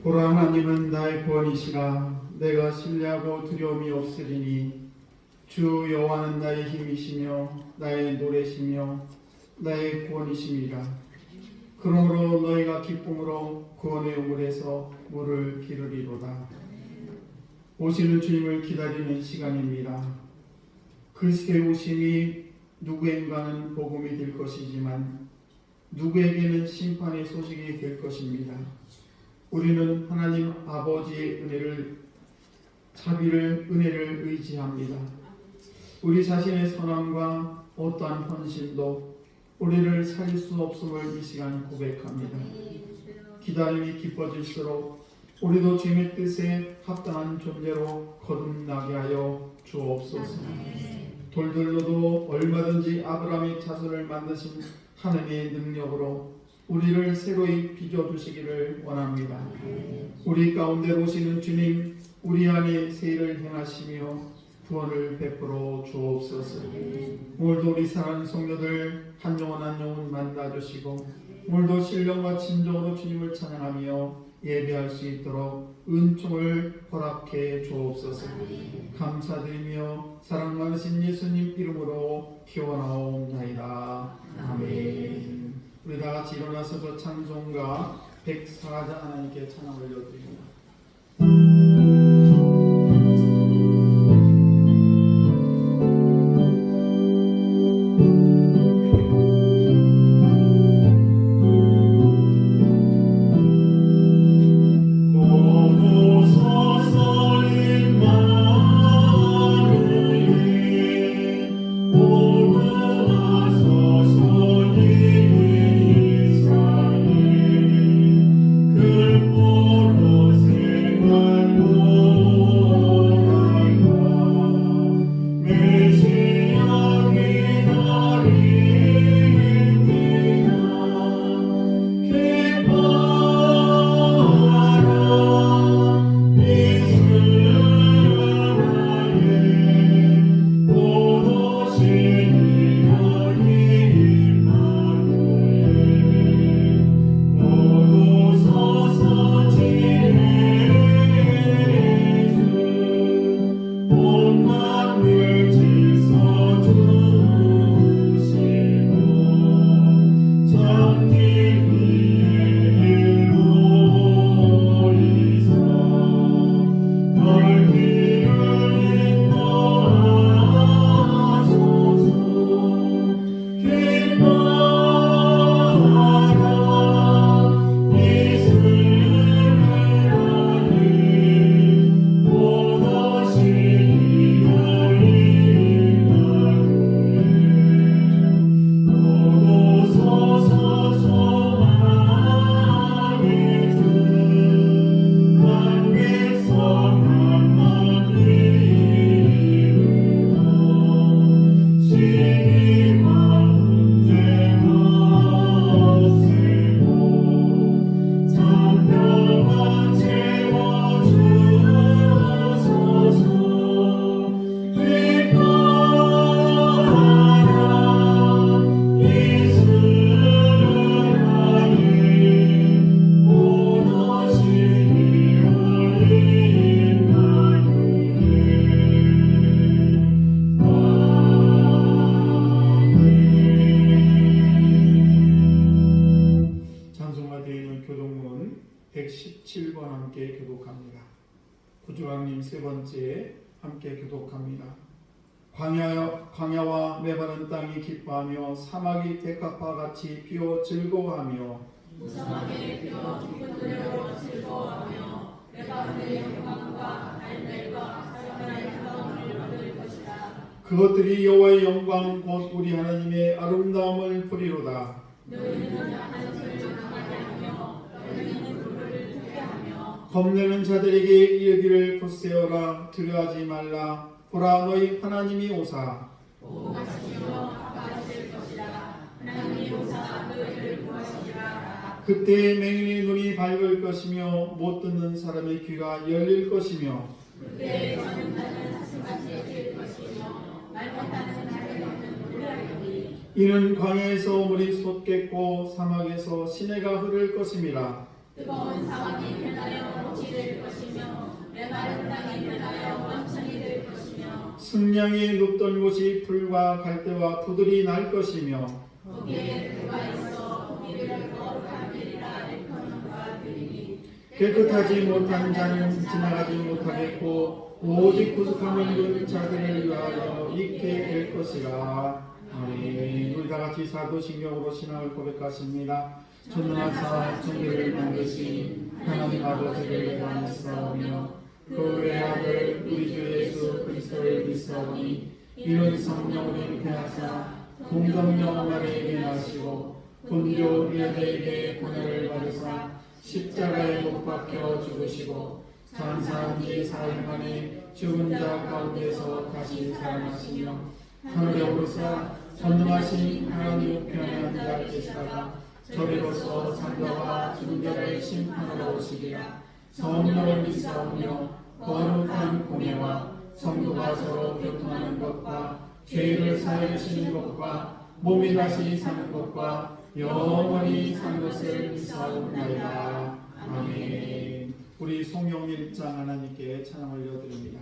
보라, 하나님은 나의 구원이시라. 내가 신뢰하고 두려움이 없으리니 주 여호와는 나의 힘이시며 나의 노래시며 나의 구원이심이라. 그러므로 너희가 기쁨으로 구원의 우물에서 물을 기르리로다. 오시는 주님을 기다리는 시간입니다. 그리스도의 오심이 누구인가는 복음이 될 것이지만 누구에게는 심판의 소식이 될 것입니다. 우리는 하나님 아버지의 은혜를 의지합니다. 우리 자신의 선함과 어떠한 헌신도 우리를 살릴 수 없음을 이 시간 고백합니다. 기다림이 깊어질수록 우리도 주님의 뜻에 합당한 존재로 거듭나게 하여 주옵소서. 돌들로도 얼마든지 아브라함의 자손을 만드신 하나님의 능력으로 우리를 새로이 빚어주시기를 원합니다. 우리 가운데 오시는 주님, 우리 안에 새 일을 행하시며 구원을 베풀어 주옵소서. 오늘도 우리 사랑하는 성도들 한 영혼 한 영혼 만나주시고 오늘도 신령과 진정으로 주님을 찬양하며 예배할 수 있도록 은총을 허락해 주옵소서. 감사드리며 사랑 많으신 예수님 이름으로 기원하옵나이다. 아멘. 우리 다 같이 일어나서서 찬송가 104장 하나님께 찬양 올려드립니다. 교동문 117번 함께 교독합니다. 구주왕님 세 번째 함께 교독합니다. 광야와 메마른 땅이 기뻐하며 사막이 백합화 같이 피어 즐거워하며 무성하게 피어 깊은 노래로 즐거워하며 내가 그의 영광과 달멜과 사랑의 평강을 얻을 것이다. 그것들이 여호와의 영광 곧 우리 하나님의 아름다움을 보리로다. 너희는 약한 소리를 강하게 하며 너희는 물을 크게 하며 겁내는 자들에게 이르기를 굳세어라 두려워하지 말라. 보라 너희 하나님이 오사 보호하시며 아파하실 것이다. 하나님이 오사 너희를 구하시리라. 그때 맹인의 눈이 밝을 것이며 못 듣는 사람의 귀가 열릴 것이며 그때 저는 나는 사슴같이 될 것이며 말 못하는 자들에게는 노래하리니 이는 광야에서 물이 솟겠고 사막에서 시내가 흐를 것임이라. 뜨거운 상황이 변하여 꽃이 될 것이며 메마른 땅이 변하여 원천이 될 것이며 승냥이 눕던 곳이 풀과 갈대와 부들이 날 것이며 거기에 그가 있어 거기를 거룩한 길이라 일컫는가 되리니 깨끗하지 못한 자는 지나가지 못하겠고 오직 구속함을 입은 자들을 위하여 있게 될 것이라. 아멘. 우리 다 같이 사도신경으로 신앙을 고백하십니다. 전능하사 천지를 만드신 하나님 아버지를 영광스러우며 그 외아들 우리 주 예수 그리스도를 믿사오니 이는 성령을 잉태하사 동정녀 마리아에게 나시고 본교 빌라도에게 고난을 받으사 십자가에 못 박혀 죽으시고 장사한 지 사흘 만에 죽은 자 가운데서 다시 살아나시며 하늘에 오르사 전능하신 하나님 우편에 앉아 계시다가 저리로서 산자와 죽은 자를 심판하러 오시리라. 성령을 믿사오며 거룩한 공예와 성도가 서로 교통하는 것과 죄를 사하여 주시는 것과 몸이 다시 사는 것과 영원히 사는 것을 믿사옵나이다. 아멘. 우리 송영일 장 하나님께 찬양 올려드립니다.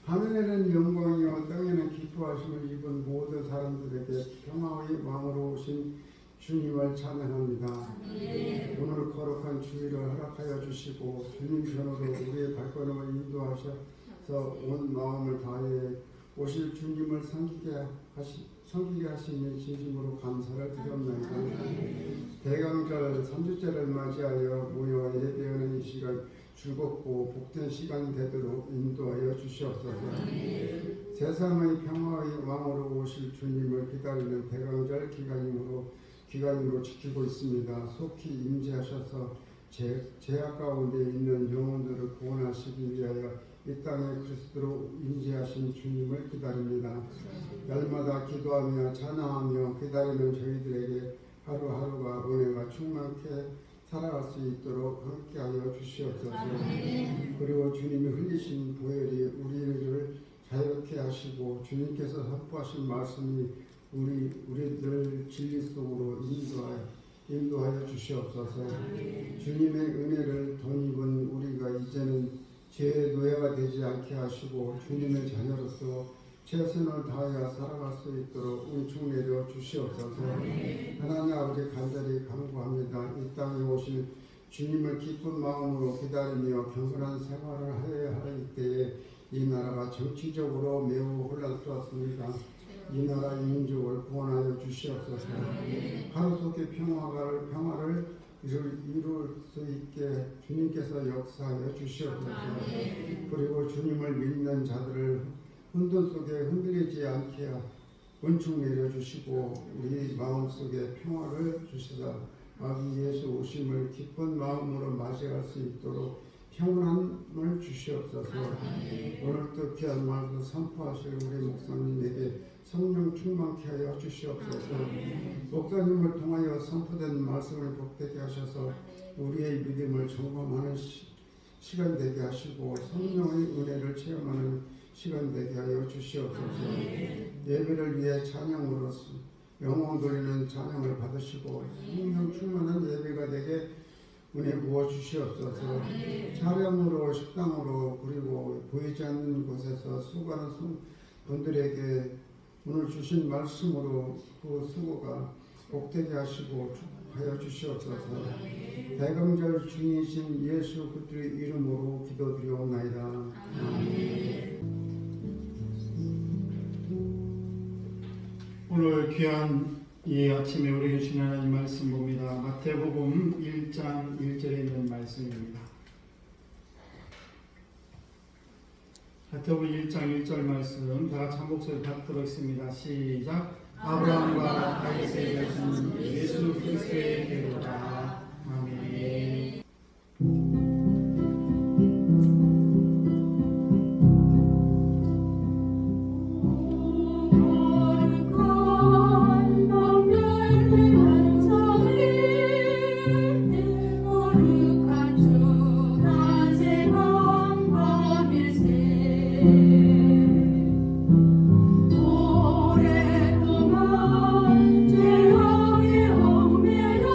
하늘에는 영광이요 땅에는 기뻐하심을 입은 모든 사람들에게 평화의 왕으로 오신 주님을 찬양합니다. 오늘 거룩한 주일을 허락하여 주시고 주님 편으로 우리의 발걸음을 인도하셔서 온 마음을 다해 오실 주님을 섬기게 하시니 진심으로 감사를 드렸나이다. 대강절 3주째를 맞이하여 모여 예배하는 이 시간 즐겁고 복된 시간이 되도록 인도하여 주시옵소서. 세상의 평화의 왕으로 오실 주님을 기다리는 대강절 기간으로 지키고 있습니다. 속히 임재하셔서 죄악 가운데 있는 영혼들을 구원하시기 위하여 이 땅에 그리스도로 임재하신 주님을 기다립니다. 날마다 기도하며 찬양하며 기다리는 저희들에게 하루하루가 은혜가 충만케 살아갈 수 있도록 함께하여 주시옵소서. 그리고 주님이 흘리신 보혈이 우리를 자유케 하시고 주님께서 선포하신 말씀이 우리들 진리 속으로 인도하여 주시옵소서. 주님의 은혜를 덧입은 우리가 이제는 죄의 노예가 되지 않게 하시고 주님의 자녀로서 최선을 다하여 살아갈 수 있도록 은총 내려 주시옵소서. 하나님 아버지 간절히 간구합니다. 이 땅에 오신 주님을 기쁜 마음으로 기다리며 경건한 생활을 하여야 할 이때에 이 나라가 정치적으로 매우 혼란스럽습니다. 이 나라 이 민족을 구원하여 주시옵소서. 하루 속에 평화를 이룰 수 있게 주님께서 역사하여 주시옵소서. 그리고 주님을 믿는 자들을 혼돈 속에 흔들리지 않게 은총 내려주시고 우리 마음속에 평화를 주시다 아기 예수 오심을 기쁜 마음으로 맞이할 수 있도록 평안을 주시옵소서. 오늘도 귀한 말도 선포하실 우리 목사님에게 성령 충만케 하여 주시옵소서. 목사님을 통하여 선포된 말씀을 복되게 하셔서 우리의 믿음을 점검하는 시간 되게 하시고 성령의 은혜를 체험하는 시간 되게 하여 주시옵소서. 예배를 위해 찬양으로 영혼 돌리는 찬양을 받으시고 성령 충만한 예배가 되게 은혜 부어 주시옵소서. 차량으로 식당으로 그리고 보이지 않는 곳에서 수고하는 분들에게 오늘 주신 말씀으로 그 수고가 복되게 하시고 하여 주시옵소서. 대강절 중이신 예수 그리스도의 이름으로 기도드리옵나이다. 오늘 귀한 이 아침에 우리 주신 하나님 말씀 봅니다. 마태복음 1장 1절에 있는 말씀입니다. 마태복음 1장 1절 말씀 다 같이 한 목소리 받도록 하겠습니다. 시작. 아브라함과 다윗의 자손 예수 그리스도의 계로다. 아멘. 오랫동안 죄악에 얽매여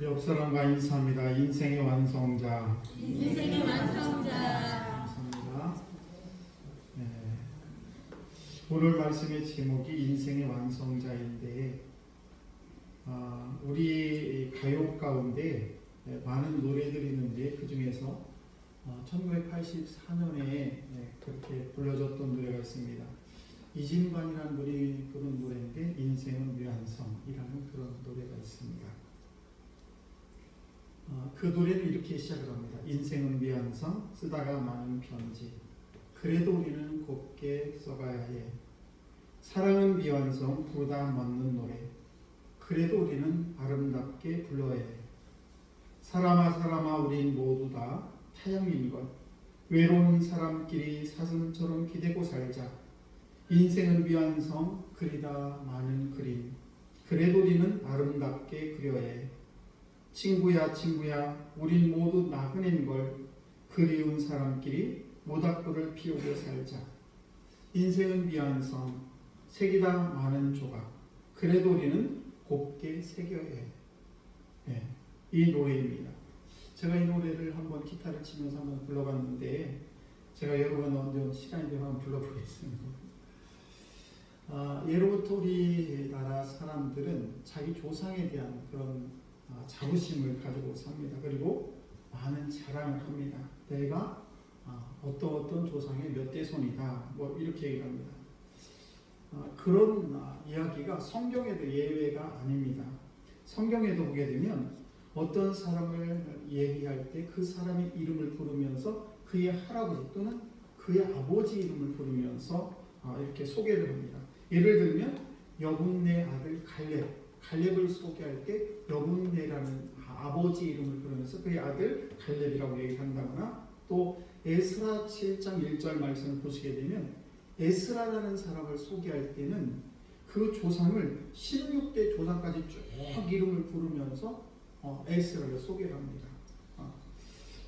옆 사람과 인사합니다. 인생의 완성자. 인생의 완성자. 감사합니다. 네. 오늘 말씀의 제목이 인생의 완성자인데, 우리 가요 가운데 많은 노래들이 있는데 그 중에서 1984년에 그렇게 불러줬던 노래가 있습니다. 이진관이라는 분이 부른 노래인데 인생은 미완성이라는 그런 노래가 있습니다. 그 노래는 이렇게 시작을 합니다. 인생은 미완성, 쓰다가 많은 편지. 그래도 우리는 곱게 써가야 해. 사랑은 미완성, 부르다 맞는 노래. 그래도 우리는 아름답게 불러야 해. 사람아 사람아 우린 모두 다 타향인 것. 외로운 사람끼리 사슴처럼 기대고 살자. 인생은 미완성, 그리다 많은 그림. 그래도 우리는 아름답게 그려야 해. 친구야 친구야 우린 모두 나그네인걸. 그리운 사람끼리 모닥불을 피우고 살자. 인생은 미완성, 색이다 많은 조각. 그래도 우리는 곱게 새겨야 해. 네, 이 노래입니다. 제가 이 노래를 한번 기타를 치면서 한번 불러봤는데 제가 여러 번 언제 시간이 되면 한번 불러보겠습니다. 예로부터 우리나라 사람들은 자기 조상에 대한 그런 자부심을 가지고 삽니다. 그리고 많은 자랑을 합니다. 내가 어떤 조상의 몇 대손이다 뭐 이렇게 얘기합니다. 그런 이야기가 성경에도 예외가 아닙니다. 성경에도 보게 되면 어떤 사람을 얘기할 때 그 사람의 이름을 부르면서 그의 할아버지 또는 그의 아버지 이름을 부르면서 이렇게 소개를 합니다. 예를 들면 여분네 아들 갈렙을 소개할 때 여분네라는 아버지 이름을 부르면서 그의 아들 갈렙이라고 얘기한다거나, 또 에스라 7장 1절 말씀을 보시게 되면 에스라라는 사람을 소개할 때는 그 조상을 16대 조상까지 쭉 이름을 부르면서 에스라를 소개를 합니다.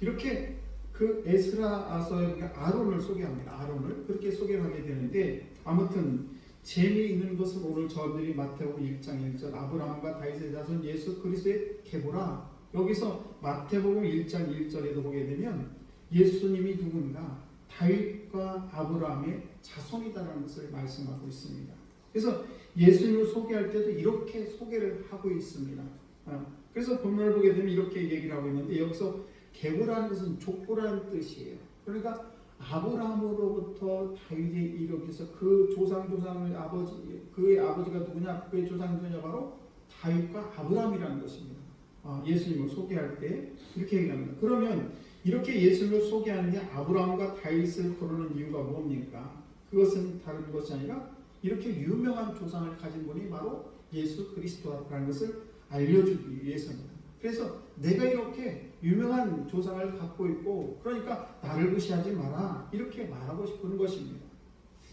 이렇게 그 에스라서의 아론을 소개합니다. 아론을 그렇게 소개를 하게 되는데, 아무튼 재미있는 것은 오늘 저들이 마태복음 1장 1절 아브라함과 다윗의 자손 예수 그리스도의 계보라. 여기서 마태복음 1장 1절에도 보게 되면 예수님이 누군가 다윗과 아브라함의 자손이다라는 것을 말씀하고 있습니다. 그래서 예수님을 소개할 때도 이렇게 소개를 하고 있습니다. 그래서 본문을 보게 되면 이렇게 얘기를 하고 있는데, 여기서 계보라는 것은 족보라는 뜻이에요. 그러니까 아브라함으로부터 다윗에 이르기서 그 조상의 아버지, 그의 아버지가 누구냐, 그의 조상이 누구냐, 바로 다윗과 아브라함이라는 것입니다. 예수님을 소개할 때 이렇게 얘기합니다. 그러면 이렇게 예수님을 소개하는 게 아브라함과 다윗을 부르는 이유가 뭡니까? 그것은 다른 것이 아니라 이렇게 유명한 조상을 가진 분이 바로 예수 그리스도라는 것을 알려주기 위해서입니다. 그래서 내가 이렇게 유명한 조상을 갖고 있고, 그러니까 나를 무시하지 마라, 이렇게 말하고 싶은 것입니다.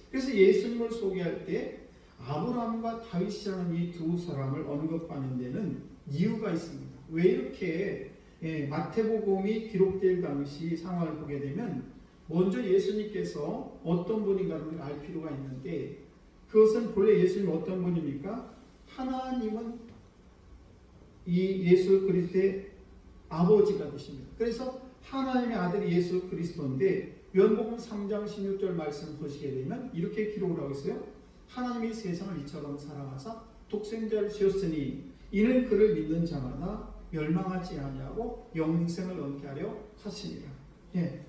그래서 예수님을 소개할 때 아브라함과 다윗이라는 이 두 사람을 언급하는 데는 이유가 있습니다. 왜 이렇게 마태복음이 기록될 당시 상황을 보게 되면 먼저 예수님께서 어떤 분인가를 알 필요가 있는데, 그것은 본래 예수님 어떤 분입니까? 하나님은 이 예수 그리스도의 아버지가 되십니다. 그래서 하나님의 아들이 예수 그리스도인데, 요한복음 3장 16절 말씀 보시게 되면 이렇게 기록을 하고 있어요. 하나님이 세상을 이처럼 사랑하사 독생자를 주셨으니 이는 그를 믿는 자마다 멸망하지 아니하고 영생을 얻게 하려 하시니라.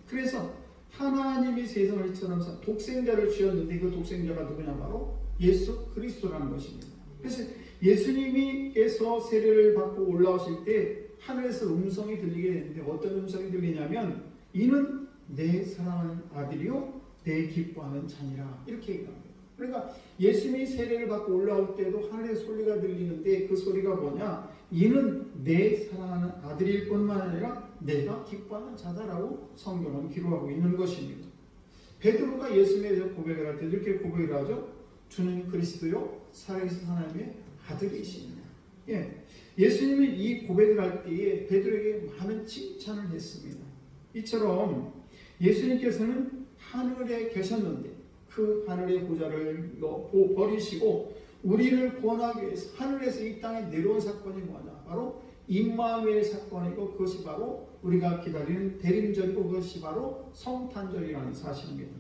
그래서 하나님이 세상을 이처럼 독생자를 주셨는데 그 독생자가 누구냐, 바로 예수 그리스도라는 것입니다. 그래서 예수님께서 세례를 받고 올라오실 때 하늘에서 음성이 들리게 되는데, 어떤 음성이 들리냐면 이는 내 사랑하는 아들이요 내 기뻐하는 자니라, 이렇게 얘기합니다. 그러니까 예수님이 세례를 받고 올라올 때도 하늘의 소리가 들리는데, 그 소리가 뭐냐, 이는 내 사랑하는 아들일 뿐만 아니라 내가 기뻐하는 자다라고 성경은 기록하고 있는 것입니다. 베드로가 예수님에 대해서 고백을 할 때 이렇게 고백을 하죠. 주는 그리스도요 살아계신 하나님의 아들이십니다. 예수님이 이 고백을 할 때에 베드로에게 많은 칭찬을 했습니다. 이처럼 예수님께서는 하늘에 계셨는데 그 하늘의 보좌를 버리시고 우리를 구원하기 위해서 하늘에서 이 땅에 내려온 사건이 뭐냐, 바로 임마누엘 사건이고 그것이 바로 우리가 기다리는 대림절이고 그것이 바로 성탄절이라는 사실입니다.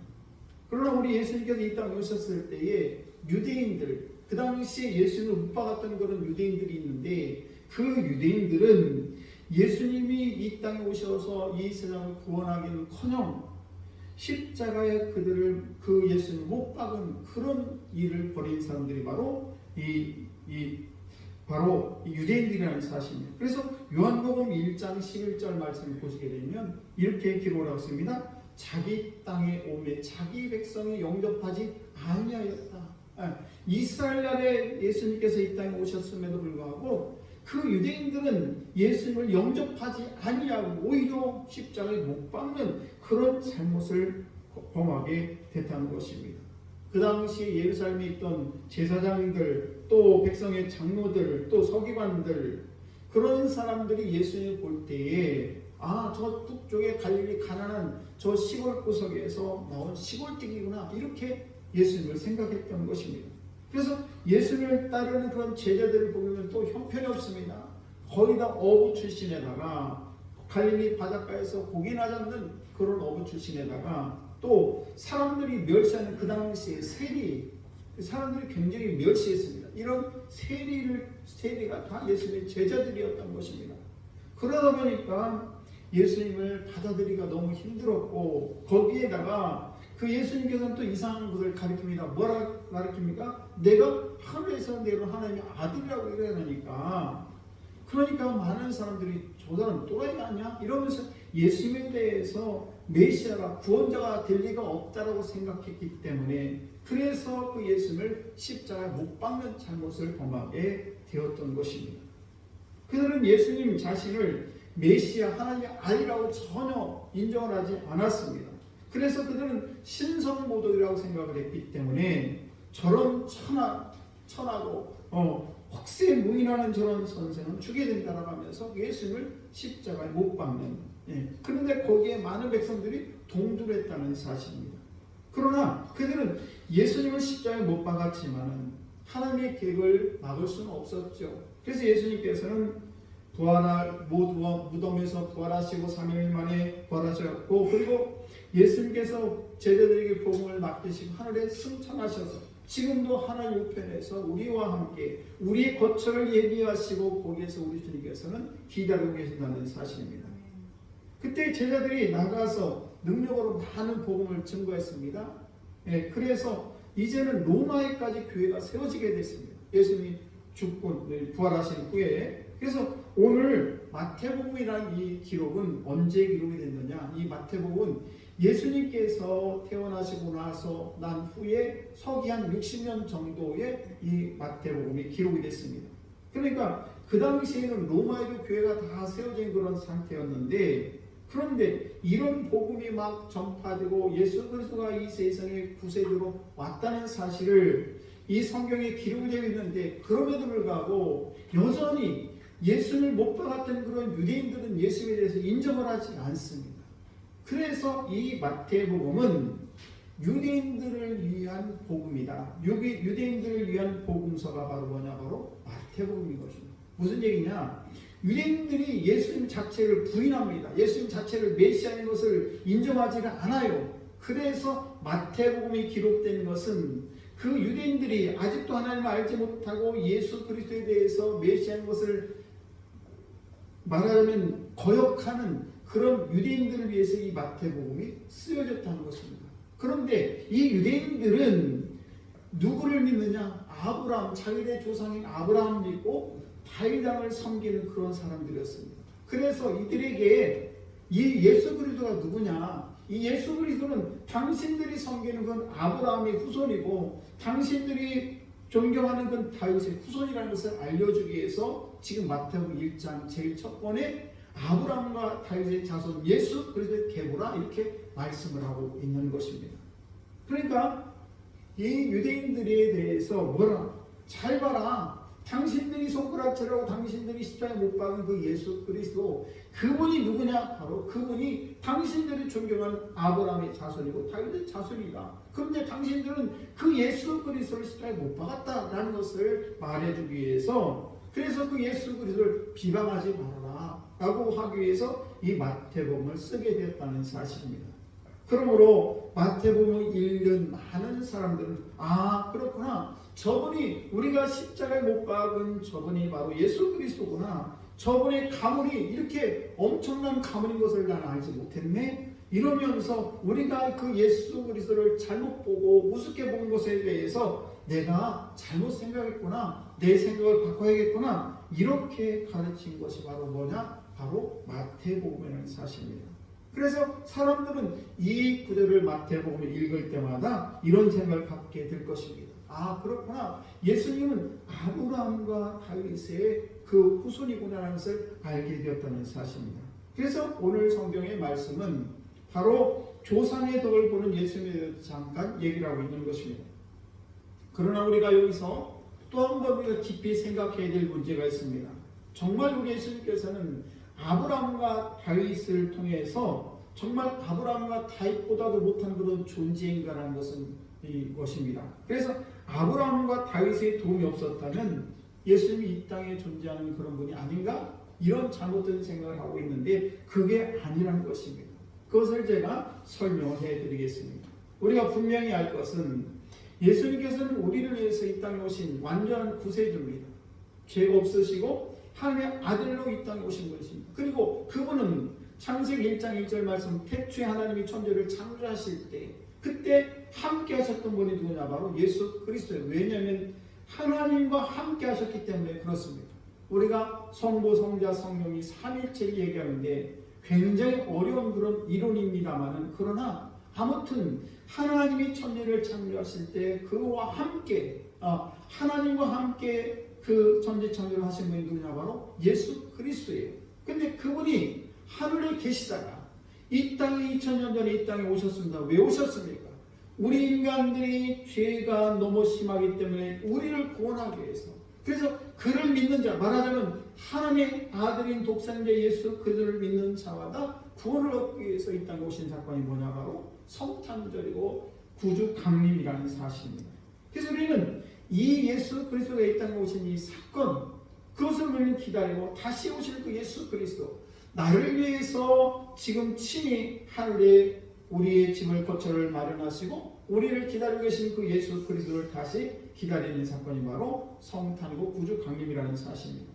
그러나 우리 예수님께서 이 땅에 오셨을 때에 유대인들, 그 당시에 예수님을 못 박았던 그런 유대인들이 있는데 그 유대인들은 예수님이 이 땅에 오셔서 이 세상을 구원하기는커녕 십자가에 그 예수님을 못 박은 그런 일을 벌인 사람들이 바로 바로 유대인들이라는 사실입니다. 그래서 요한복음 1장 11절 말씀을 보시게 되면 이렇게 기록을 하고 있습니다. 자기 땅에 오매 자기 백성이 영접하지 아니하였다. 이스라엘 나라에 예수님께서 이 땅에 오셨음에도 불구하고 그 유대인들은 예수님을 영접하지 아니하고 오히려 십자가에 못 박는 그런 잘못을 범하게 됐다는 것입니다. 그 당시에 예루살렘에 있던 제사장들, 또 백성의 장로들, 또 서기관들, 그런 사람들이 예수님을 볼 때에 저 북쪽의 갈릴리 가난한 저 시골 구석에서 나온 시골뜨기구나 이렇게 예수님을 생각했던 것입니다. 그래서 예수님을 따르는 그런 제자들을 보면 또 형편이 없습니다. 거의 다 어부 출신에다가 갈릴리 바닷가에서 고기나 잡는 그런 어부 출신에다가 또 사람들이 멸시하는 그 당시에 세리, 사람들이 굉장히 멸시했습니다. 이런 세리가 다 예수님의 제자들이었던 것입니다. 그러다 보니까 예수님을 받아들이기가 너무 힘들었고 거기에다가 그 예수님께서는 또 이상한 것을 가르칩니다. 뭐라 가르칩니까? 내가 하늘에서 내려온 하나님의 아들이라고 이러니까 그러니까 많은 사람들이 저 사람 또라이 아니야? 이러면서 예수님에 대해서 메시아가 구원자가 될 리가 없다라고 생각했기 때문에 그래서 그 예수님을 십자가에 못 박는 잘못을 범하게 되었던 것입니다. 그들은 예수님 자신을 메시아 하나님의 아들이라고 전혀 인정을 하지 않았습니다. 그래서 그들은 신성모독이라고 생각을 했기 때문에 저런 천하고 혹세무인하는 저런 선생은 죽게 된다라고 하면서 예수님을 십자가에 못 박는, 그런데 거기에 많은 백성들이 동조했다는 사실입니다. 그러나 그들은 예수님을 십자가에 못 박았지만 하나님의 계획을 막을 수는 없었죠. 그래서 예수님께서는 무덤에서 부활하시고 3일 만에 부활하셨고 그리고 예수님께서 제자들에게 복음을 맡기시고 하늘에 승천하셔서 지금도 하나님 우편에서 우리와 함께 우리의 거처를 예비하시고 거기에서 우리 주님께서는 기다리고 계신다는 사실입니다. 그때 제자들이 나가서 능력으로 많은 복음을 증거했습니다. 그래서 이제는 로마에까지 교회가 세워지게 됐습니다. 예수님이 죽고 부활하신 후에. 그래서 오늘 마태복음이라는 이 기록은 언제 기록이 됐느냐? 이 마태복음은 예수님께서 태어나시고 나서 난 후에 서기 한 60년 정도에 이 마태복음이 기록이 됐습니다. 그러니까 그 당시에는 로마에도 교회가 다 세워진 그런 상태였는데 그런데 이런 복음이 막 전파되고 예수 그리스도가 이 세상에 구세주로 왔다는 사실을 이 성경에 기록이 되어 있는데 그럼에도 불구하고 여전히 예수를 못 박았던 그런 유대인들은 예수에 대해서 인정을 하지 않습니다. 그래서 이 마태복음은 유대인들을 위한 복음이다. 유대인들을 위한 복음서가 바로 뭐냐? 바로 마태복음인 것입니다. 무슨 얘기냐? 유대인들이 예수님 자체를 부인합니다. 예수님 자체를 메시아인 것을 인정하지를 않아요. 그래서 마태복음이 기록된 것은 그 유대인들이 아직도 하나님을 알지 못하고 예수 그리스도에 대해서 메시아인 것을 말하자면 거역하는 그런 유대인들을 위해서 이 마태복음이 쓰여졌다는 것입니다. 그런데 이 유대인들은 누구를 믿느냐? 아브라함, 자기네 조상인 아브라함을 믿고 다윗 왕을 섬기는 그런 사람들이었습니다. 그래서 이들에게 이 예수 그리스도가 누구냐? 이 예수 그리스도는 당신들이 섬기는 건 아브라함의 후손이고 당신들이 존경하는 건 다윗의 후손이라는 것을 알려주기 위해서 지금 마태복음 1장 제일 첫 번에 아브라함과 다윗의 자손 예수 그리스도의 계보라 이렇게 말씀을 하고 있는 것입니다. 그러니까 이 유대인들에 대해서 뭐라? 잘 봐라. 당신들이 손가락질하고 당신들이 십자가에 못 박은 그 예수 그리스도 그분이 누구냐? 바로 그분이 당신들이 존경하는 아브라함의 자손이고 다윗의 자손이다. 그런데 당신들은 그 예수 그리스도를 십자가에 못 박았다라는 것을 말해주기 위해서 그래서 그 예수 그리스도를 비방하지 말아라 라고 하기 위해서 이 마태복음을 쓰게 되었다는 사실입니다. 그러므로 마태복음을 읽는 많은 사람들은 그렇구나, 저분이 우리가 십자가에 못 박은 저분이 바로 예수 그리스도구나, 저분의 가문이 이렇게 엄청난 가문인 것을 나는 알지 못했네, 이러면서 우리가 그 예수 그리스도를 잘못 보고 우습게 본 것에 대해서 내가 잘못 생각했구나, 내 생각을 바꿔야겠구나, 이렇게 가르친 것이 바로 뭐냐? 바로 마태복음이라는 사실입니다. 그래서 사람들은 이 구절을 마태복음을 읽을 때마다 이런 생각을 갖게 될 것입니다. 그렇구나, 예수님은 아브라함과 다윗의 그 후손이구나라는 것을 알게 되었다는 사실입니다. 그래서 오늘 성경의 말씀은 바로 조상의 덕을 보는 예수님에 대해서 잠깐 얘기를 하고 있는 것입니다. 그러나 우리가 여기서 또 한 번 우리가 깊이 생각해야 될 문제가 있습니다. 정말 우리 예수님께서는 아브라함과 다윗을 통해서 정말 아브라함과 다윗보다도 못한 그런 존재인가라는 것은 이것입니다. 그래서 아브라함과 다윗의 도움이 없었다면 예수님이 이 땅에 존재하는 그런 분이 아닌가? 이런 잘못된 생각을 하고 있는데 그게 아니라는 것입니다. 그것을 제가 설명해 드리겠습니다. 우리가 분명히 알 것은 예수님께서는 우리를 위해서 이 땅에 오신 완전한 구세주입니다. 죄가 없으시고 하나님의 아들로 이 땅에 오신 분이십니다. 그리고 그분은 창세기 1장 1절 말씀, 태초에 하나님이 천지를 창조하실 때 그때 함께 하셨던 분이 누구냐? 바로 예수 그리스도예요. 왜냐하면 하나님과 함께 하셨기 때문에 그렇습니다. 우리가 성부, 성자, 성령이 삼일체를 얘기하는데 굉장히 어려운 그런 이론입니다만은, 그러나 아무튼 하나님이 천지를 창조하실 때 그와 함께 하나님과 함께 그 천지 창조를 하신 분이 누구냐? 바로 예수 그리스도예요. 근데 그분이 하늘에 계시다가 이 땅에 2000년 전에 이 땅에 오셨습니다. 왜 오셨습니까? 우리 인간들이 죄가 너무 심하기 때문에 우리를 구원하기 위해서, 그래서 그를 믿는 자, 말하자면 하나님의 아들인 독생자 예수 그들을 믿는 자마다 구원을 얻기 위해서 이 땅에 오신 사건이 뭐냐? 바로 성탄절이고 구주 강림이라는 사실입니다. 그래서 우리는 이 예수 그리스도가 이 땅에 오신 이 사건, 그것을 우리는 기다리고 다시 오실 그 예수 그리스도, 나를 위해서 지금 친히 하늘에 우리의 집을 거처를 마련하시고 우리를 기다리고 계신 그 예수 그리스도를 다시 기다리는 사건이 바로 성탄이고 구주 강림이라는 사실입니다.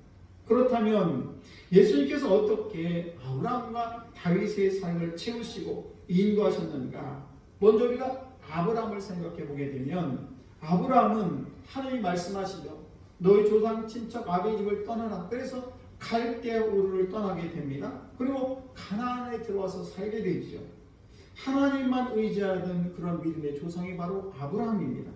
그렇다면 예수님께서 어떻게 아브라함과 다윗의 삶을 채우시고 인도하셨는가? 먼저 우리가 아브라함을 생각해 보게 되면, 아브라함은 하나님이 말씀하시죠. 너희 조상 친척 아비의 집을 떠나라. 그래서 갈대아 우르를 떠나게 됩니다. 그리고 가나안에 들어와서 살게 되죠. 하나님만 의지하던 그런 믿음의 조상이 바로 아브라함입니다.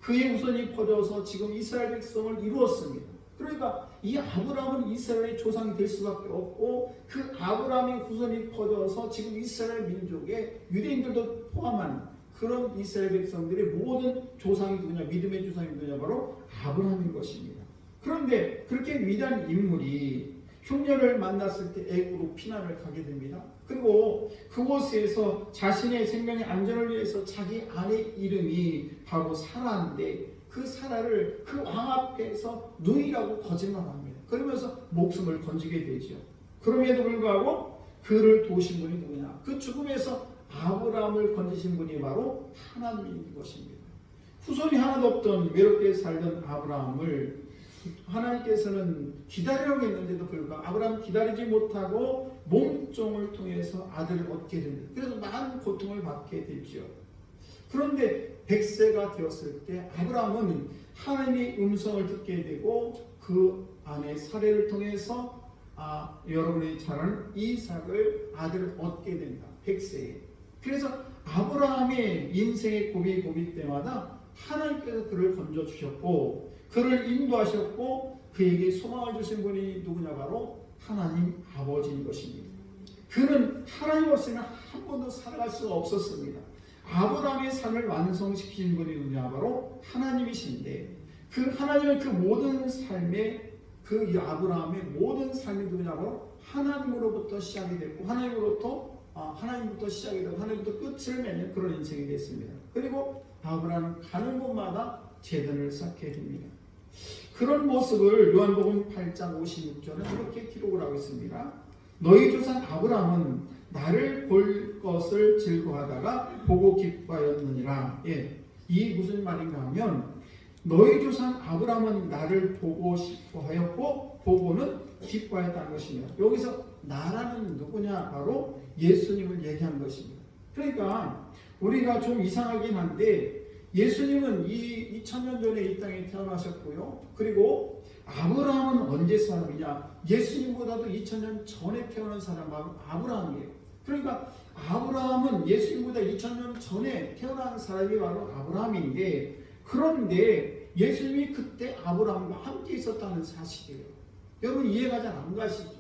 그의 후손이 퍼져서 지금 이스라엘 백성을 이루었습니다. 그러니까 이 아브라함은 이스라엘의 조상이 될 수밖에 없고, 그 아브라함의 후손이 퍼져서 지금 이스라엘 민족의 유대인들도 포함한 그런 이스라엘 백성들의 모든 조상이 누구냐? 믿음의 조상이 누구냐? 바로 아브라함인 것입니다. 그런데 그렇게 위대한 인물이 흉년을 만났을 때 애국으로 피난을 가게 됩니다. 그리고 그곳에서 자신의 생명의 안전을 위해서 자기 아내 이름이 바로 사라인데 그 사라를 그 왕 앞에서 누이라고 거짓말합니다. 그러면서 목숨을 건지게 되죠. 그럼에도 불구하고 그를 도우신 분이 누구냐? 그 죽음에서 아브라함을 건지신 분이 바로 하나님인 것입니다. 후손이 하나도 없던 외롭게 살던 아브라함을 하나님께서는 기다리라고 했는데도 불구하고 아브라함 기다리지 못하고 몸종을 통해서 아들을 얻게 됩니다. 그래서 많은 고통을 받게 되죠. 그런데 100세가 되었을 때 아브라함은 하나님의 음성을 듣게 되고 그 안에 사례를 통해서 여러분이 잘 아는 이삭을 아들을 얻게 된다. 100세에. 그래서 아브라함의 인생의 고비 때마다 하나님께서 그를 건져주셨고 그를 인도하셨고 그에게 소망을 주신 분이 누구냐? 바로 하나님 아버지인 것입니다. 그는 하나님 없이는 한 번도 살아갈 수가 없었습니다. 아브라함의 삶을 완성시킨 분이 누구냐? 바로 하나님이신데 그 하나님의 그 모든 삶의 그 아브라함의 모든 삶이 누구냐? 바로 하나님으로부터 시작이 됐고 하나님부터 시작이 되고 하나님부터 끝을 맺는 그런 인생이 됐습니다. 그리고 아브라함은 가는 곳마다 제단을 쌓게 됩니다. 그런 모습을 요한복음 8장 56절은 이렇게 기록을 하고 있습니다. 너희 조상 아브라함은 나를 볼 것을 즐거워하다가 보고 기뻐하였느니라. 예, 이 무슨 말인가 하면 너희 조상 아브라함은 나를 보고 싶어하였고 보고는 기뻐하였다는 것입니다. 여기서 나라는 누구냐? 바로 예수님을 얘기한 것입니다. 그러니까 우리가 좀 이상하긴 한데 예수님은 이 2000년 전에 이 땅에 태어나셨고요. 그리고 아브라함은 언제 사람이냐? 예수님보다도 2000년 전에 태어난 사람은 아브라함이에요. 그러니까 아브라함은 예수님보다 2000년 전에 태어난 사람이 바로 아브라함인데, 그런데 예수님이 그때 아브라함과 함께 있었다는 사실이에요. 여러분 이해가 잘 안 가시죠?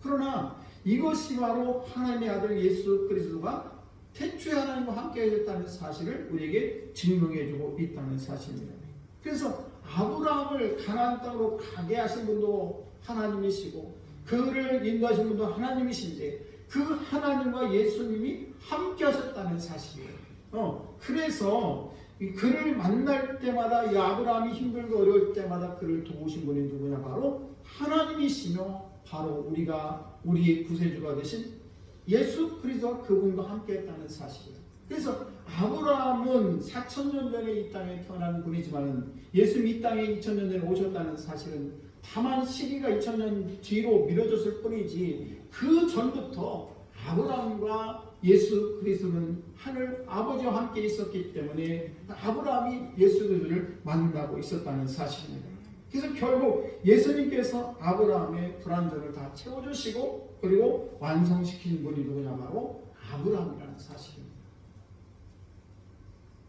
그러나 이것이 바로 하나님의 아들 예수 그리스도가 태초에 하나님과 함께 하셨다는 사실을 우리에게 증명해주고 있다는 사실입니다. 그래서 아브라함을 가나안 땅으로 가게 하신 분도 하나님이시고 그를 인도하신 분도 하나님이신데 그 하나님과 예수님이 함께 하셨다는 사실이에요. 그래서 그를 만날 때마다 이 아브라함이 힘들고 어려울 때마다 그를 도우신 분이 누구냐? 바로 하나님이시며 바로 우리의 구세주가 되신 예수 그리스도와 그분과 함께 했다는 사실이에요. 그래서 아브라함은 4000년 전에 이 땅에 태어난 분이지만 예수님이 이 땅에 2000년 전에 오셨다는 사실은 다만 시기가 2000년 뒤로 미뤄졌을 뿐이지 그 전부터 아브라함과 예수 그리스도는 하늘 아버지와 함께 있었기 때문에 아브라함이 예수 그리스도를 만나고 있었다는 사실입니다. 그래서 결국 예수님께서 아브라함의 불완전을 다 채워주시고 그리고 완성시킨 분이 누구냐? 바로 아브라함이라는 사실입니다.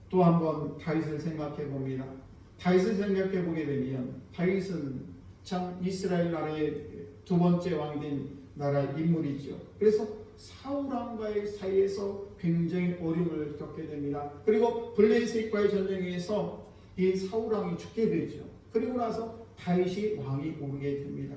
또 한번 다윗을 생각해 봅니다. 다윗을 생각해 보게 되면 다윗은 참 이스라엘 나라의 두 번째 왕이 된 나라의 인물이죠. 그래서 사울왕과의 사이에서 굉장히 어려움을 겪게 됩니다. 그리고 블레셋과의 전쟁에서 이 사울왕이 죽게 되죠. 그리고 나서 다윗이 왕이 오르게 됩니다.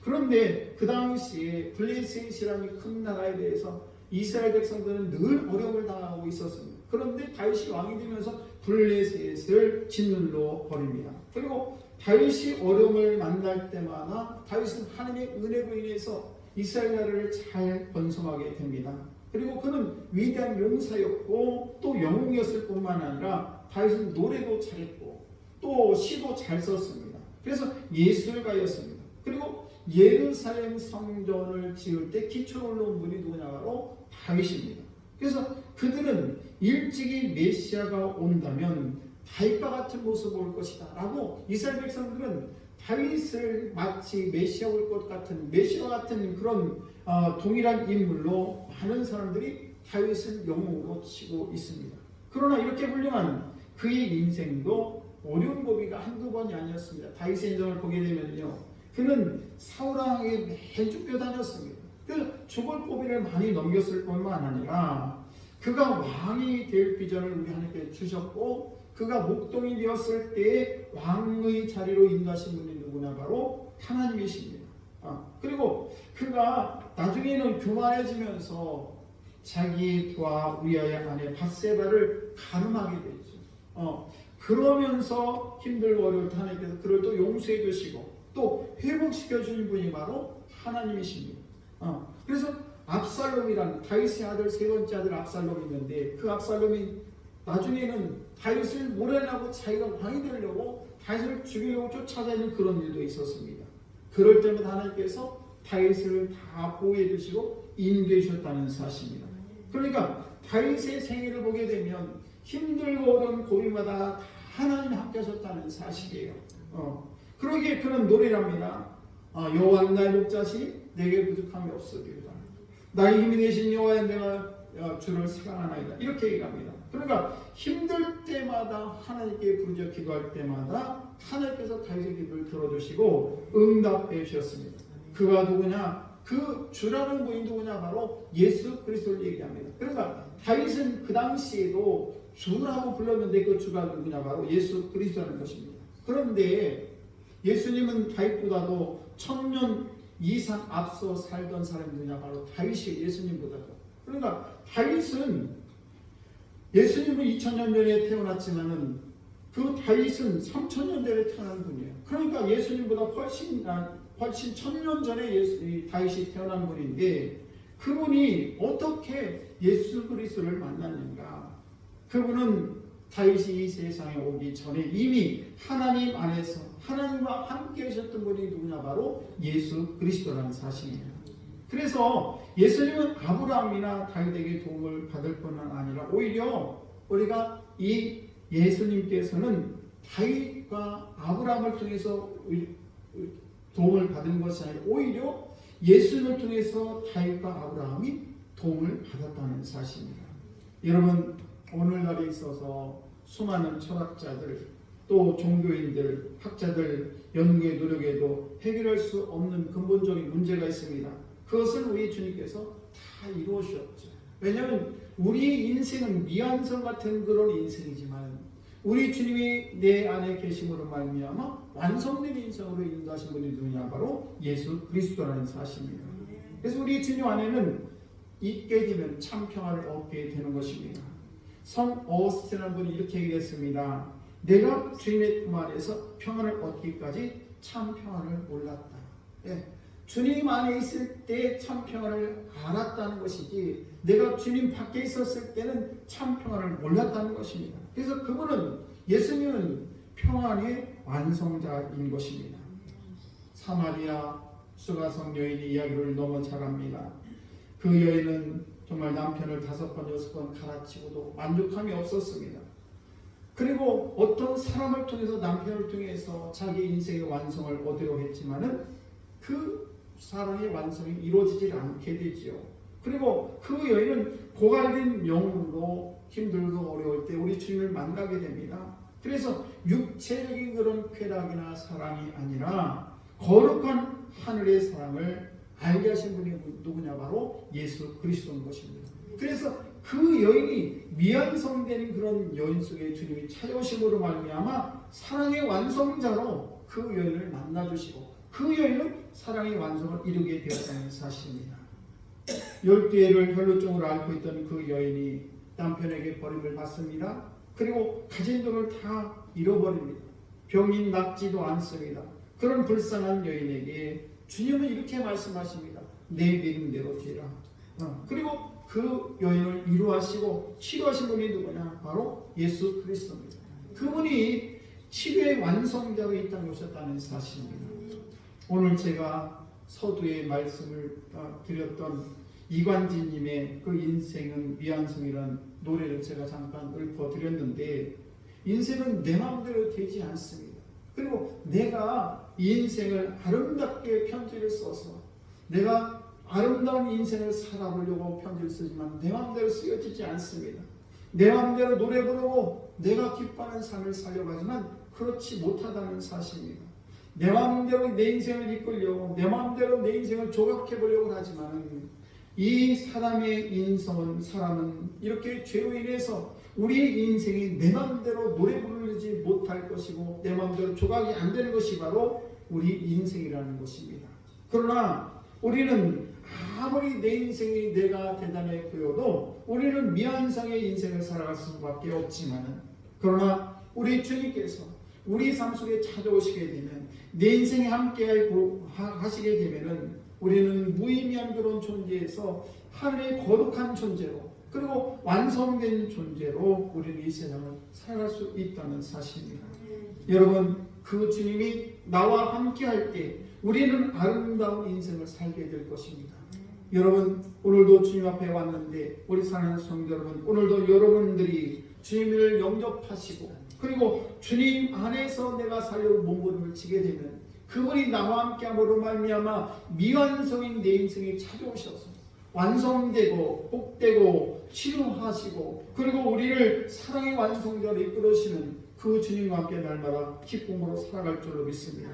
그런데 그 당시에 블레셋이라는 큰 나라에 대해서 이스라엘 백성들은 늘 어려움을 당하고 있었습니다. 그런데 다윗이 왕이 되면서 블레셋을 짓눌러 버립니다. 그리고 다윗이 어려움을 만날 때마다 다윗은 하나님의 은혜로 인해서 이스라엘 나라를 잘 번성하게 됩니다. 그리고 그는 위대한 용사였고 또 영웅이었을 뿐만 아니라 다윗은 노래도 잘했고 또 시도 잘 썼습니다. 그래서 예술가였습니다. 그리고 예루살렘 성전을 지을 때 기초를 놓은 분이 누구냐? 바로 다윗입니다. 그래서 그들은 일찍이 메시아가 온다면 다윗과 같은 모습을 볼 것이다 라고 이스라엘 백성들은 다윗을 마치 메시아 올 것 같은 메시아와 같은 그런 동일한 인물로 많은 사람들이 다윗을 영웅으로 치고 있습니다. 그러나 이렇게 훌륭한 그의 인생도 어려운 고비가 한두 번이 아니었습니다. 다윗의 인생을 보게 되면요, 그는 사울왕에게 매일 쫓겨 다녔습니다. 그래서 죽을 고비를 많이 넘겼을 뿐만 아니라 그가 왕이 될 비전을 우리 하나님께 주셨고 그가 목동이 되었을 때에 왕의 자리로 인도하신 분이 누구냐? 바로 하나님이십니다. 그리고 그가 나중에는 교만해지면서 자기 부하 우리아의 아내 밧세바를 가늠하게 되죠. 그러면서 힘들고 어려울 때 하나님께서 그를 또 용서해 주시고 또 회복시켜 주신 분이 바로 하나님이십니다. 그래서 압살롬이라는 다윗의 아들 세 번째 아들 압살롬이 있는데 그 압살롬이 나중에는 다윗을 모략하고 자기가 왕이 되려고 다윗을 죽이려고 쫓아다니는 그런 일도 있었습니다. 그럴 때마다 하나님께서 다윗을 다 보호해 주시고 인도해 주셨다는 사실입니다. 그러니까 다윗의 생애를 보게 되면 힘들고 어려운 고비마다 하나님이 함께 하셨다는 사실이에요. 그러기에 그런 노래를 합니다. 여호와 나의 목자시 내게 부족함이 없으리로다. 나의 힘이 되신 여호와여 내가 주를 사랑하나이다. 이렇게 얘기합니다. 그러니까 힘들 때마다 하나님께 부르짖어 기도할 때마다 하나님께서 다윗의 기도를 들어주시고 응답해 주셨습니다. 그가 누구냐? 그 주라는 분이 누구냐? 바로 예수 그리스도를 얘기합니다. 그러니까 다윗은 그 당시에도 주라고 불렀는데 그 주가 누구냐? 바로 예수 그리스도라는 것입니다. 그런데 예수님은 다윗보다도 1000년 이상 앞서 살던 사람이 누구냐? 바로 다윗이 예수님보다도. 그러니까 다윗은 예수님은 2000년 전에 태어났지만은 그 다윗은 3000년 전에 태어난 분이에요. 그러니까 예수님보다 훨씬 1000년 전에 이 다윗이 태어난 분인데 그분이 어떻게 예수 그리스도를 만났는가? 그분은 다윗이 이 세상에 오기 전에 이미 하나님 안에서 하나님과 함께 하셨던 분이 누구냐? 바로 예수 그리스도라는 사실이에요. 그래서 예수님은 아브라함이나 다윗에게 도움을 받을 뿐만 아니라 오히려 우리가 이 예수님께서는 다윗과 아브라함을 통해서 도움을 받은 것이 아니라 오히려 예수님을 통해서 다윗과 아브라함이 도움을 받았다는 사실입니다. 여러분, 오늘날에 있어서 수많은 철학자들, 또 종교인들, 학자들 연구의 노력에도 해결할 수 없는 근본적인 문제가 있습니다. 그것을 우리 주님께서 다 이루어주셨죠. 왜냐하면 우리 인생은 미완성 같은 그런 인생이지만 우리 주님이 내 안에 계심으로 말미암아 완성된 인생으로 인도하신 분이 누구냐? 바로 예수 그리스도라는 사실입니다. 그래서 우리 주님 안에는 있게 되면 참 평안을 얻게 되는 것입니다. 성 어거스틴이라는 분이 이렇게 얘기했습니다. 내가 주님의 품 안에서 평안을 얻기까지 참 평안을 몰랐다. 예. 주님 안에 있을 때 참 평안을 알았다는 것이지 내가 주님 밖에 있었을 때는 참 평안을 몰랐다는 것입니다. 그래서 그분은 예수님은 평안의 완성자인 것입니다. 사마리아 수가성 여인의 이야기를 너무 잘 압니다. 그 여인은 정말 남편을 5번, 6번 갈아치고도 만족함이 없었습니다. 그리고 어떤 사람을 통해서 남편을 통해서 자기 인생의 완성을 얻으려고 했지만은 그 사랑의 완성이 이루어지지 않게 되지요. 그리고 그 여인은 고갈된 영으로 힘들고 어려울 때 우리 주님을 만나게 됩니다. 그래서 육체적인 그런 쾌락이나 사랑이 아니라 거룩한 하늘의 사랑을 알게 하신 분이 누구냐? 바로 예수 그리스도인 것입니다. 그래서 그 여인이 미완성된 그런 여인 속에 주님이 찾아오심으로 말미암아 사랑의 완성자로 그 여인을 만나주시고 그 여인은 사랑의 완성을 이루게 되었다는 사실입니다. 12해를 혈루증으로 앓고 있던 그 여인이 남편에게 버림을 받습니다. 그리고 가진 돈을 다 잃어버립니다. 병이 낫지도 않습니다. 그런 불쌍한 여인에게 주님은 이렇게 말씀하십니다. 내 믿음대로 되라. 그리고 그 여인을 위로하시고 치료하신 분이 누구냐? 바로 예수 그리스도입니다. 그분이 치료의 완성자로 이 땅에 오셨다는 사실입니다. 오늘 제가 서두에 말씀을 드렸던 이관진님의 그 인생은 미완성이라는 노래를 제가 잠깐 읊어드렸는데 인생은 내 마음대로 되지 않습니다. 그리고 내가 이 인생을 아름답게 편지를 써서 내가 아름다운 인생을 살아보려고 편지를 쓰지만 내 마음대로 쓰여지지 않습니다. 내 마음대로 노래 부르고 내가 기뻐하는 삶을 살려고 하지만 그렇지 못하다는 사실입니다. 내 마음대로 내 인생을 이끌려고 내 마음대로 내 인생을 조각해 보려고 하지만 이 사람의 사람은 이렇게 죄로 인해서 우리의 인생이 내 마음대로 노래 부르지 못할 것이고 내 마음대로 조각이 안 되는 것이 바로 우리 인생이라는 것입니다. 그러나 우리는 아무리 내 인생이 내가 대단해 보여도 우리는 미완성의 인생을 살아갈 수밖에 없지만 그러나 우리 주님께서 우리 삶 속에 찾아오시게 되면 내 인생에 함께 하시게 되면은 우리는 무의미한 그런 존재에서 하늘의 거룩한 존재로 그리고 완성된 존재로 우리는 이 세상을 살아갈 수 있다는 사실입니다. 여러분, 그 주님이 나와 함께 할 때 우리는 아름다운 인생을 살게 될 것입니다. 여러분, 오늘도 주님 앞에 왔는데 우리 사랑하는 성도 여러분, 오늘도 여러분들이 주님을 영접하시고 그리고 주님 안에서 내가 살려고 몸부림을 치게 되면 그분이 나와 함께함으로 말미암아 미완성인 내 인생에 찾아오셔서 완성되고 복되고 치료하시고 그리고 우리를 사랑의 완성자로 이끌으시는 그 주님과 함께 날마다 기쁨으로 살아갈 줄로 믿습니다.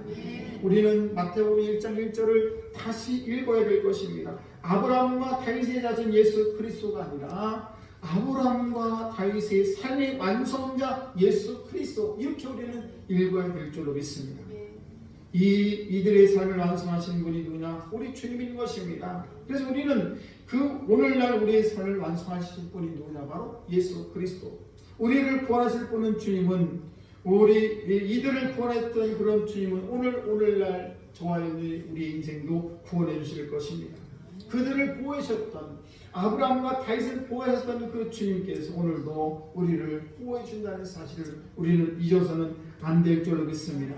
우리는 마태복음 1장 1절을 다시 읽어야 될 것입니다. 아브라함과 다윗의 자손 예수 그리스도가 아니라 아브라함과 다윗의 삶의 완성자 예수 그리스도, 이렇게 우리는 읽어야 될 줄로 믿습니다. 이들의 삶을 완성하시는 분이 누구냐? 우리 주님인 것입니다. 그래서 우리는 그 오늘날 우리의 삶을 완성하실 분이 누구냐? 바로 예수 그리스도. 우리를 구원하실 분은 주님은 이들을 구원했던 그런 주님은 오늘날 저와 우리 인생도 구원해 주실 것입니다. 그들을 보호하셨던 아브라함과 다윗을 보호하셨던 그 주님께서 오늘도 우리를 보호해 준다는 사실을 우리는 잊어서는 안 될 줄로 믿습니다.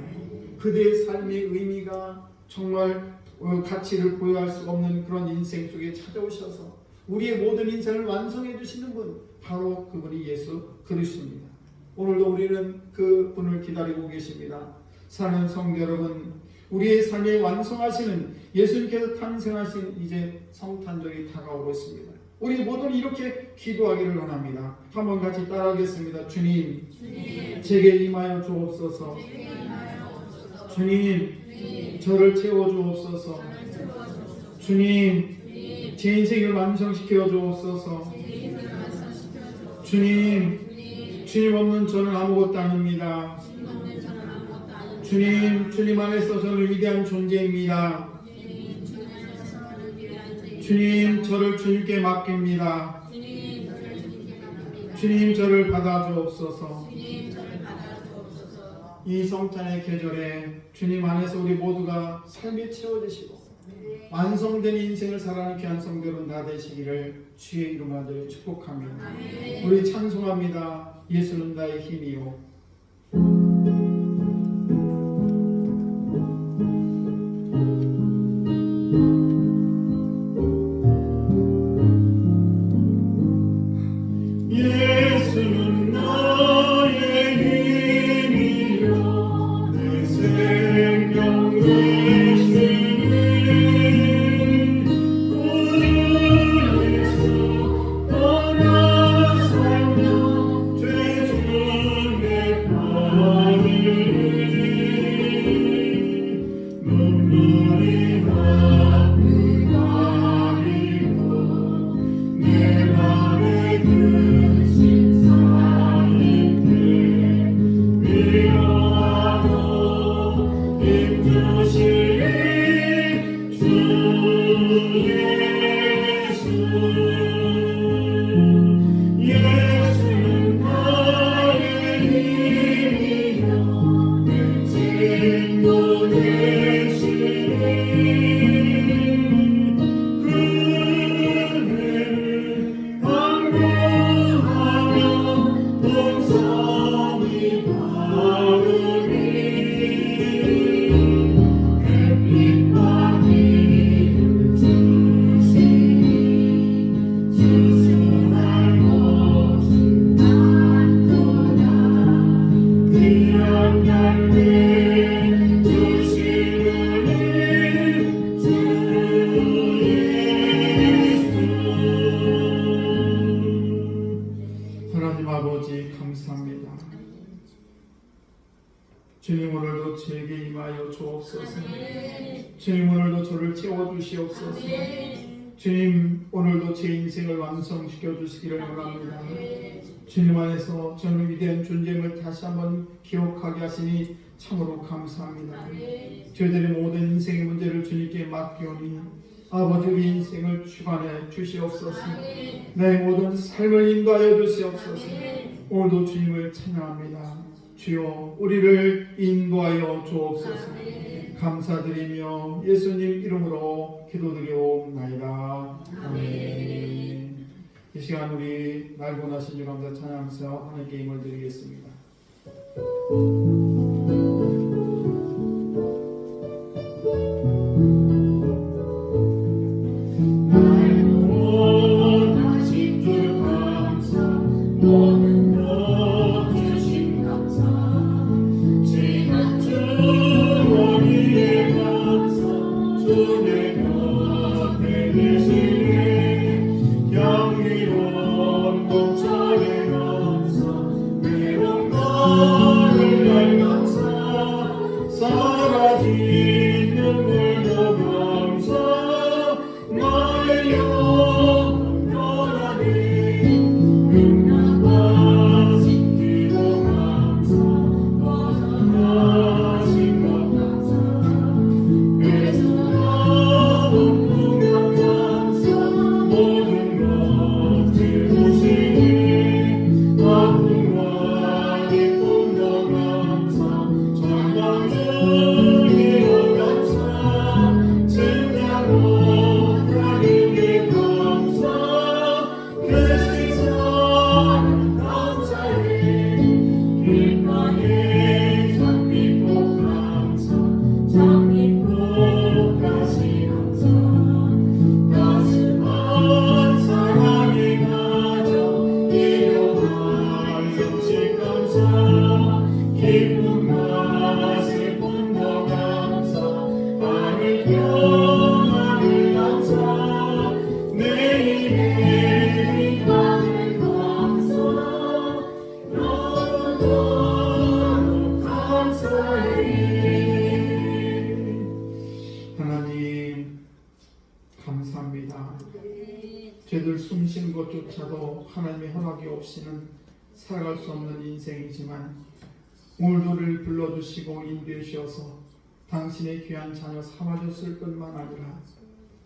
그들의 삶의 의미가 정말 가치를 보유할 수 없는 그런 인생 속에 찾아오셔서 우리의 모든 인생을 완성해 주시는 분, 바로 그분이 예수 그리스도입니다. 오늘도 우리는 그 분을 기다리고 계십니다. 사랑하는 성도 여러분, 우리의 삶에 완성하시는 예수님께서 탄생하신 이제 성탄절이 다가오고 있습니다. 우리 모두는 이렇게 기도하기를 원합니다. 한번 같이 따라하겠습니다. 주님, 제게 임하여 주옵소서. 주님, 저를 채워 주옵소서. 주님, 제 인생을 완성시켜 주옵소서. 주님 없는 저는 아무것도 아닙니다. 주님 안에서 저는 위대한 존재입니다. 주님, 저를 주님께 맡깁니다. 주님, 저를 받아주옵소서. 이 성탄의 계절에 주님 안에서 우리 모두가 삶이 채워지시고 완성된 인생을 살아가는 귀한 성도 여러분 다 되시기를 주의 이름으로 축복합니다. 우리 찬송합니다. 예수는 나의 힘이요. 예수는 나의 힘이요 내 생명 되시니 구주에서 떠나 살며 죄 중에 빠지니 눈물이 아픈 아니고 내 맘에 드신 사님께 위로하고 힘주시니 주 예수는 나의 힘이요 내 친구 되시니 그를 강구하며 동성이 바르니 햇빛과 기름 주시니 주승할 곳이 많도다 귀한 열매 주시는 주 예수. 하나님 아버지 감사합니다. 주님 오늘도 제게 임하여 주옵소서. 주님 오늘도 저를 채워주시옵소서. 주님 오늘도 제 인생을 완성시켜 주시기를 원합니다. 주님 안에서 저는 위대한 존재임을 다시 한번 기억하게 하시니 참으로 감사합니다. 저희들의 모든 인생의 문제를 주님께 맡기오니 아버지 우리 인생을 주관해 주시옵소서. 내 모든 삶을 인도하여 주시옵소서. 오늘도 주님을 찬양합니다. 주여 우리를 인도하여 주옵소서. 감사드리며 예수님 이름으로 기도드리옵나이다. 아멘. 이 시간 우리 날 보내신 주 감사 찬양하면서 하나님께 힘을 드리겠습니다. 날 보내신 주 감사 모든 것 주신 감사 지난 주 우리의 감사 주내 곁에 계시네 향기로운 공천의 감사 외로운 나를 날 감사 원합니다. 저희들 숨쉬는 것조차도 하나님의 허락이 없이는 살아갈 수 없는 인생이지만 오늘도 우리를 불러주시고 인도해 주셔서 당신의 귀한 자녀 삼아줬을 뿐만 아니라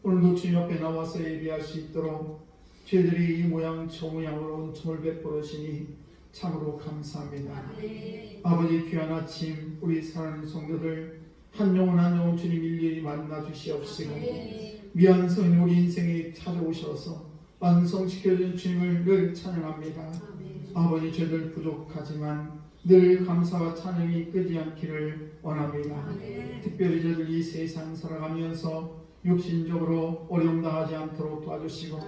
오늘도 주님 앞에 나와서 예배할 수 있도록 저희들이 이 모양 저 모양으로 은총을 베풀으시니 참으로 감사합니다. 아버지 귀한 아침 우리 사랑하는 성도들 한 영혼 한 영혼 주님 일일이 만나 주시옵시고 미안 성인 우리 인생에 찾아오셔서 완성시켜준 주님을 늘 찬양합니다. 아버지 저희들 부족하지만 늘 감사와 찬양이 끄지 않기를 원합니다. 특별히 저희들 이 세상 살아가면서 육신적으로 어려움 당하지 않도록 도와주시고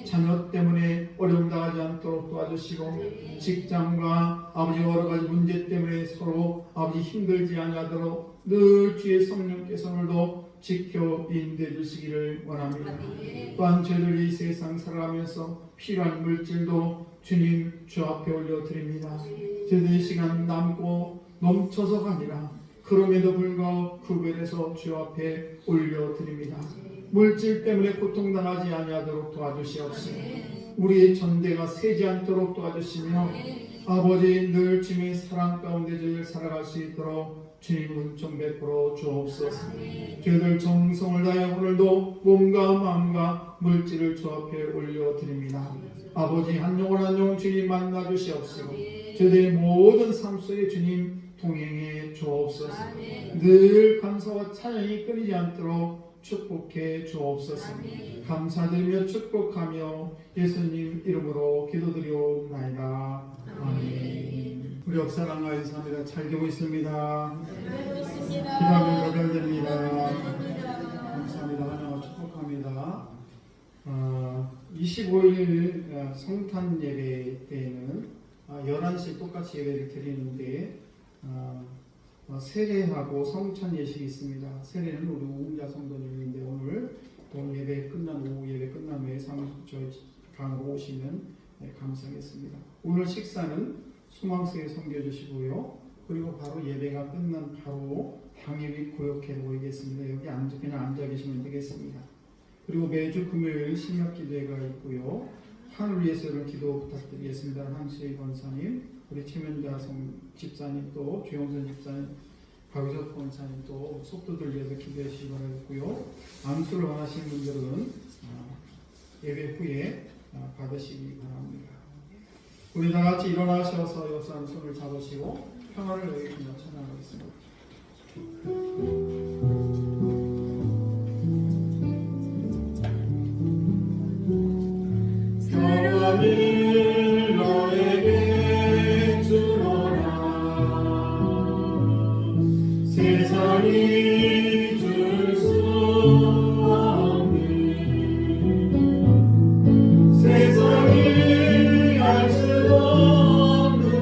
자녀 때문에 어려움 당하지 않도록 도와주시고 직장과 아버지 여러 가지 문제 때문에 서로 아버지 힘들지 아니하도록 늘 주의 성령께서 오늘도 지켜 인도해 주시기를 원합니다. 또한 저희들 이 세상 살아가면서 필요한 물질도 주님 주 앞에 올려드립니다. 저희들 이 시간 남고 넘쳐서가 아니라 그럼에도 불구하고 구별해서 주 앞에 올려드립니다. 물질 때문에 고통당하지 아니하도록 도와주시옵시고 우리의 전대가 새지 않도록 도와주시며 아버지 늘 주님의 사랑 가운데 저희를 살아갈 수 있도록 주님 은총 베풀어 주옵소서. 저희들 정성을 다해 오늘도 몸과 마음과 물질을 주 앞에 올려드립니다. 아버지 한 영혼 한 영혼 주님 만나 주시옵시고 저희들의 모든 삶 속에 주님 동행해 주옵소서. 늘 감사와 찬양이 끊이지 않도록 축복해 주옵소서. 감사드리며 축복하며 예수님 이름으로 기도드리옵나이다. 아멘. 우리 역사랑과 인사합니다. 잘 되고 있습니다. 기도하면 거절됩니다. 감사합니다. 하나님 축복합니다. 25일 성탄 예배 때에는 11시 똑같이 예배를 드리는데 세례하고 성찬 예식이 있습니다. 세례는 우리 우웅자 성도님인데 오늘 예배 끝난 오후 예배 끝난 후에 저희 방으로 오시면 감사하겠습니다. 오늘 식사는 소망스에 섬겨주시고요. 그리고 바로 예배가 끝난 바로 당일이 고역해 보이겠습니다. 여기 그냥 앉아 계시면 되겠습니다. 그리고 매주 금요일 신약기도회가 있고요. 하늘 위해서를 기도 부탁드리겠습니다. 한수희 권사님, 우리 최면자 집사님, 또 주영선 집사님, 박유석 권사님, 또 속도들 위해서 기도해 주시기 바라겠고요. 암수를 원하시는 분들은 예배 후에 받으시기 바랍니다. 우리 다 같이 일어나셔서 역사는 손을 잡으시고 평화를 여기며 찬양하겠습니다. 사랑을 너에게 주노라. 세상이 줄 수 없는 세상이 알 수 없는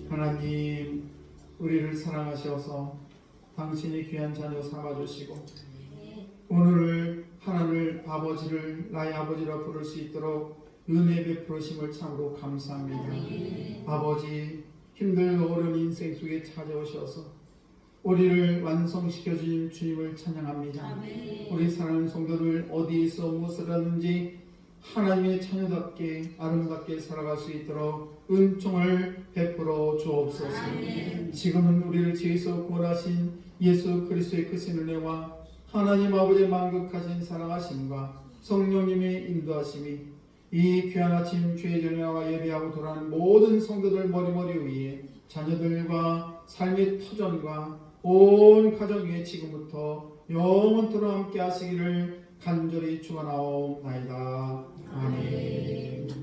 하나님, 우리를 사랑하셔서 당신이 귀한 자녀 삼아주시고 오늘을 하나님을 아버지를 나의 아버지라 부를 수 있도록 은혜 베푸심을 참으로 감사합니다. 아버지, 힘들고 어려운 인생 속에 찾아오셔서 우리를 완성시켜 주신 주님을 찬양합니다. 우리 사랑하는 성도들 어디에서 무엇을 하는지 하나님의 자녀답게 아름답게 살아갈 수 있도록 은총을 베풀어 주옵소서. 지금은 우리를 죄에서 구원하신 예수 그리스도의 크신 은혜와 하나님 아버지의 만극하신 사랑하심과 성령님의 인도하심이 이 귀한 아침 주의 전야와 예배하고 돌아가는 모든 성도들 머리머리 위에 자녀들과 삶의 터전과 온 가정 위에 지금부터 영원토록 함께 하시기를 간절히 축원하옵나이다. 아멘.